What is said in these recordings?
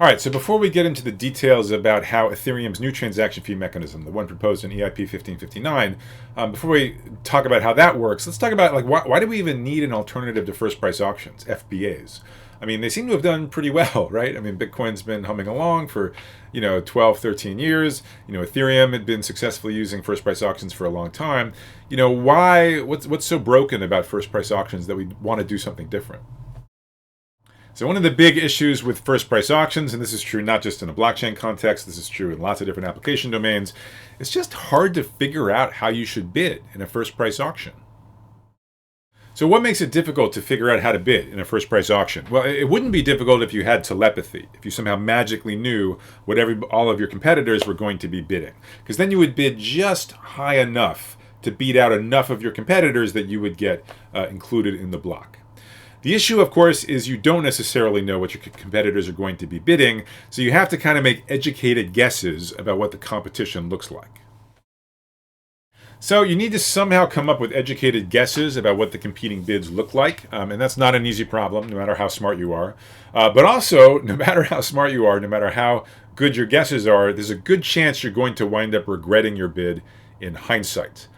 All right, so before we get into the details about how Ethereum's new transaction fee mechanism, the one proposed in EIP 1559, before we talk about how that works, let's talk about why do we even need an alternative to first price auctions, FBAs? I mean, they seem to have done pretty well, right? I mean, Bitcoin's been humming along for, 12, 13 years. Ethereum had been successfully using first price auctions for a long time. What's so broken about first price auctions that we want to do something different? So one of the big issues with first price auctions, and this is true not just in a blockchain context, this is true in lots of different application domains, it's just hard to figure out how you should bid in a first price auction. So what makes it difficult to figure out how to bid in a first price auction? Well, it wouldn't be difficult if you had telepathy, if you somehow magically knew what all of your competitors were going to be bidding. Because then you would bid just high enough to beat out enough of your competitors that you would get included in the block. The issue, of course, is you don't necessarily know what your competitors are going to be bidding, so you have to kind of make educated guesses about what the competition looks like. So you need to somehow come up with educated guesses about what the competing bids look like, and that's not an easy problem, no matter how smart you are. But also, no matter how smart you are, no matter how good your guesses are, there's a good chance you're going to wind up regretting your bid in hindsight.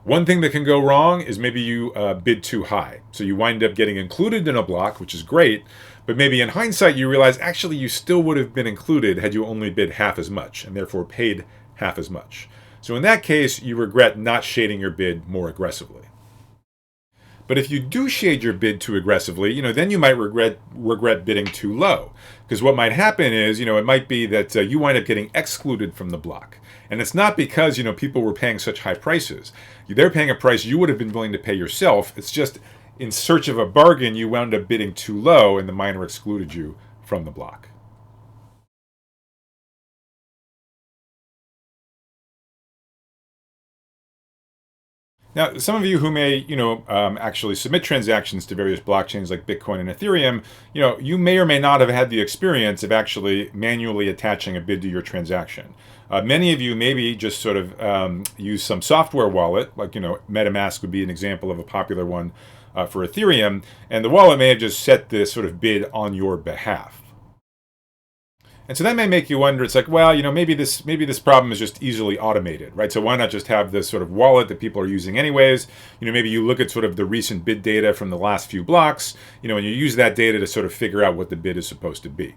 One thing that can go wrong is maybe you bid too high. So you wind up getting included in a block, which is great, but maybe in hindsight you realize actually you still would have been included had you only bid half as much and therefore paid half as much. So in that case, you regret not shading your bid more aggressively. But if you do shade your bid too aggressively, then you might regret bidding too low. Because what might happen is, it might be that you wind up getting excluded from the block. And it's not because, people were paying such high prices. They're paying a price you would have been willing to pay yourself. It's just in search of a bargain, you wound up bidding too low and the miner excluded you from the block. Now, some of you who may, actually submit transactions to various blockchains like Bitcoin and Ethereum, you may or may not have had the experience of actually manually attaching a bid to your transaction. Many of you maybe just sort of use some software wallet, like, MetaMask would be an example of a popular one for Ethereum, and the wallet may have just set this sort of bid on your behalf. And so that may make you wonder, it's like, well, maybe this problem is just easily automated, right? So why not just have this sort of wallet that people are using anyways? Maybe you look at sort of the recent bid data from the last few blocks, and you use that data to sort of figure out what the bid is supposed to be.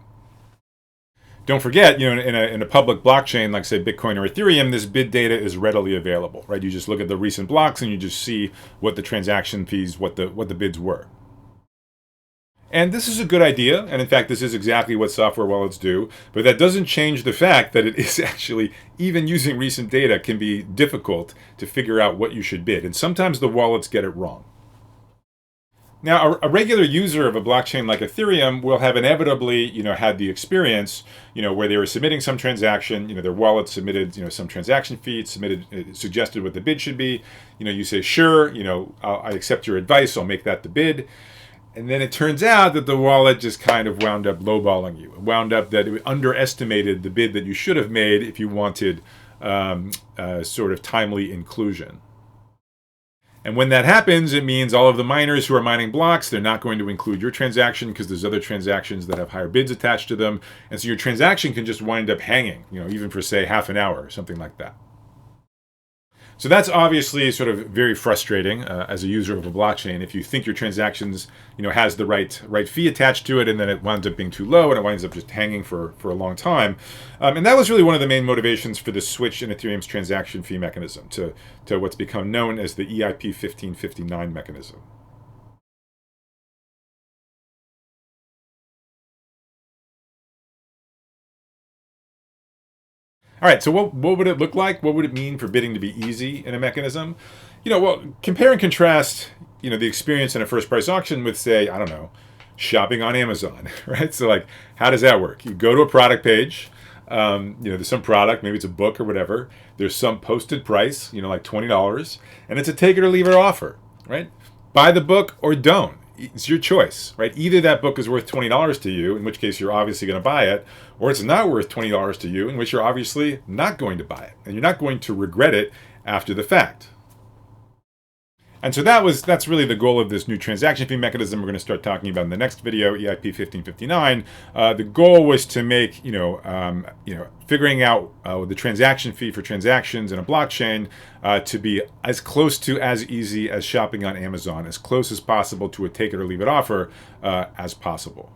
Don't forget, in a public blockchain like, say, Bitcoin or Ethereum, this bid data is readily available, right? You just look at the recent blocks and you just see what the transaction fees, what the bids were. And this is a good idea, and in fact, this is exactly what software wallets do, but that doesn't change the fact that it is actually, even using recent data, can be difficult to figure out what you should bid, and sometimes the wallets get it wrong. Now, a regular user of a blockchain like Ethereum will have inevitably, had the experience, where they were submitting some transaction, their wallet submitted, some transaction fee, suggested what the bid should be. You say, sure, I accept your advice, I'll make that the bid. And then it turns out that the wallet just kind of wound up lowballing you. It wound up that it underestimated the bid that you should have made if you wanted sort of timely inclusion. And when that happens, it means all of the miners who are mining blocks, they're not going to include your transaction because there's other transactions that have higher bids attached to them. And so your transaction can just wind up hanging, even for, say, half an hour or something like that. So that's obviously sort of very frustrating as a user of a blockchain. If you think your transactions, has the right fee attached to it, and then it winds up being too low, and it winds up just hanging for a long time. And that was really one of the main motivations for the switch in Ethereum's transaction fee mechanism to what's become known as the EIP 1559 mechanism. All right, so what would it look like? What would it mean for bidding to be easy in a mechanism? Well, compare and contrast, the experience in a first price auction with, say, I don't know, shopping on Amazon, right? So like, how does that work? You go to a product page, there's some product, maybe it's a book or whatever. There's some posted price, like $20, and it's a take it or leave it offer, right? Buy the book or don't. It's your choice, right? Either that book is worth $20 to you, in which case you're obviously going to buy it, or it's not worth $20 to you, in which you're obviously not going to buy it, and you're not going to regret it after the fact. And so that's really the goal of this new transaction fee mechanism we're going to start talking about in the next video, EIP 1559. The goal was to make figuring out the transaction fee for transactions in a blockchain to be as close to as easy as shopping on Amazon, as close as possible to a take it or leave it offer as possible.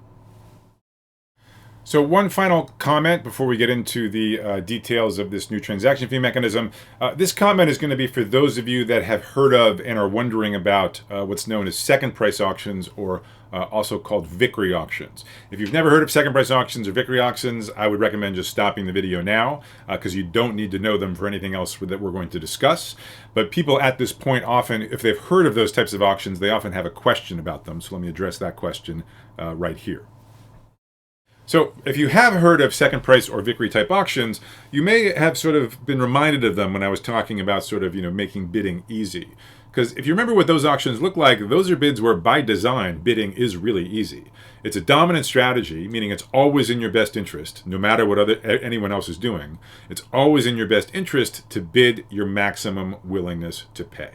So one final comment before we get into the details of this new transaction fee mechanism. This comment is going to be for those of you that have heard of and are wondering about what's known as second price auctions, or also called Victory auctions. If you've never heard of second price auctions or Victory auctions, I would recommend just stopping the video now because you don't need to know them for anything else that we're going to discuss. But people at this point often, if they've heard of those types of auctions, they often have a question about them. So let me address that question right here. So if you have heard of second price or Victory type auctions, you may have sort of been reminded of them when I was talking about sort of, making bidding easy. Because if you remember what those auctions look like, those are bids where by design, bidding is really easy. It's a dominant strategy, meaning it's always in your best interest, no matter what anyone else is doing. It's always in your best interest to bid your maximum willingness to pay.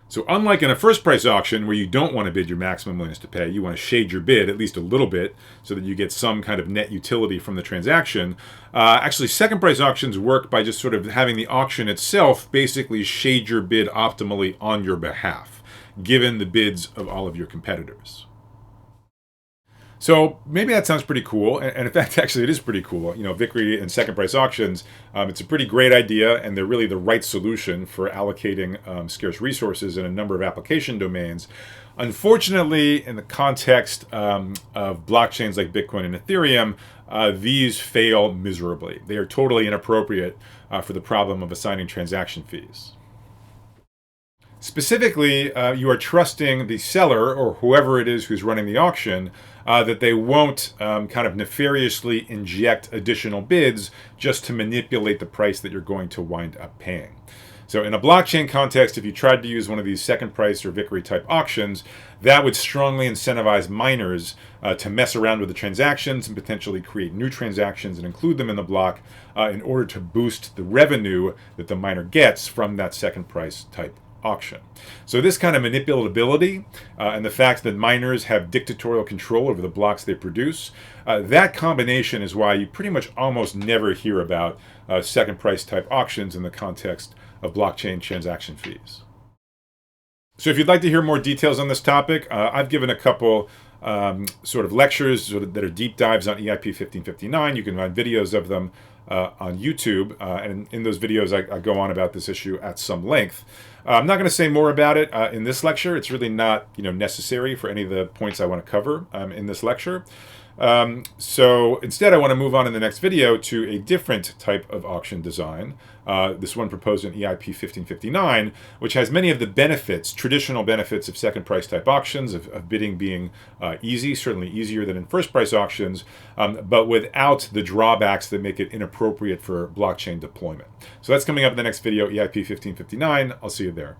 So unlike in a first price auction where you don't want to bid your maximum willingness to pay, you want to shade your bid at least a little bit so that you get some kind of net utility from the transaction. Actually, second price auctions work by just sort of having the auction itself basically shade your bid optimally on your behalf, given the bids of all of your competitors. So maybe that sounds pretty cool, and in fact, actually, it is pretty cool. Victory and second price auctions, it's a pretty great idea, and they're really the right solution for allocating scarce resources in a number of application domains. Unfortunately, in the context of blockchains like Bitcoin and Ethereum, these fail miserably. They are totally inappropriate for the problem of assigning transaction fees. Specifically, you are trusting the seller, or whoever it is who's running the auction, that they won't kind of nefariously inject additional bids just to manipulate the price that you're going to wind up paying. So in a blockchain context, if you tried to use one of these second price or Victory type auctions, that would strongly incentivize miners to mess around with the transactions and potentially create new transactions and include them in the block in order to boost the revenue that the miner gets from that second price type auction. So this kind of manipulatability and the fact that miners have dictatorial control over the blocks they produce, that combination is why you pretty much almost never hear about second price type auctions in the context of blockchain transaction fees. So if you'd like to hear more details on this topic, I've given a couple sort of lectures that are deep dives on EIP 1559. You can find videos of them on YouTube, and in those videos I go on about this issue at some length. I'm not going to say more about it in this lecture. It's really not necessary for any of the points I want to cover in this lecture. So instead I want to move on in the next video to a different type of auction design, this one proposed in EIP 1559, which has many of the benefits, traditional benefits of second price type auctions, of bidding being easy, certainly easier than in first price auctions, but without the drawbacks that make it inappropriate for blockchain deployment. So that's coming up in the next video, EIP 1559. I'll see you there.